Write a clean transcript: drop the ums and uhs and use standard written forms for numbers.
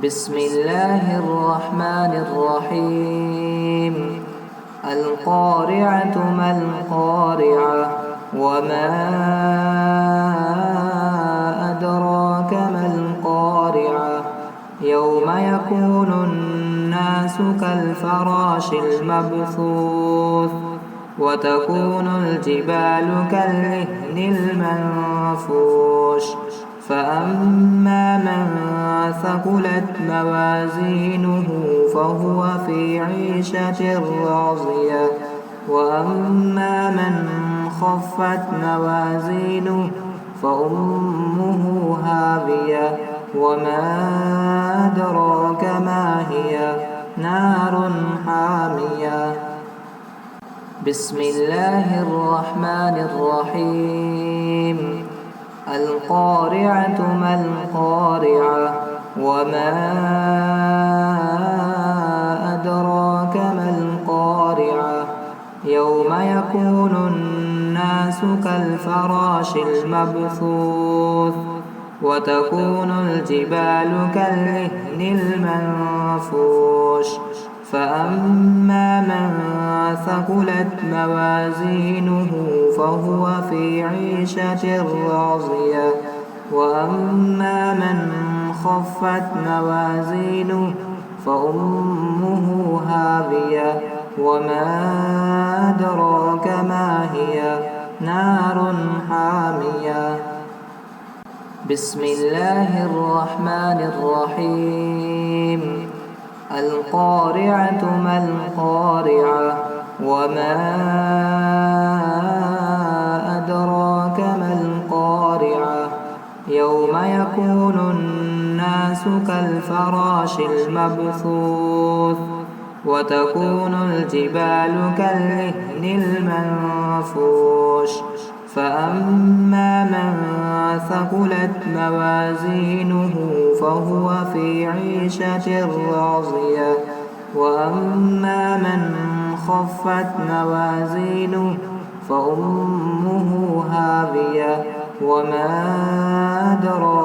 بسم الله الرحمن الرحيم. القارعة ما القارعة وما أدراك ما القارعة يوم يكون الناس كالفراش المبثوث وتكون الجبال كالعهن المنفوش فأما من ثقلت موازينه فهو في عيشة راضية وأما من خفت موازينه فأمه هاوية وما أدراك ما هي نار حامية. بسم الله الرحمن الرحيم. القارعة ما القارعة وما أدراك ما القارعة يوم يكون الناس كالفراش المبثوث وتكون الجبال كالعهن المنفوش فأما من ثقلت موازينه فهو في عيشة راضية وأما من خفت موازينه فأمه هاوية وما أدراك ما هي نار حامية. بسم الله الرحمن الرحيم. القارعة ما القارعة وما أدراك ما القارعة يوم يكون الناس كالفراش المبثوث وتكون الجبال كالعهن المنفوش فأما من ثقلت موازينه فهو في عيشة راضية وأما من خفت موازينه فأمه هاوية وما أدراك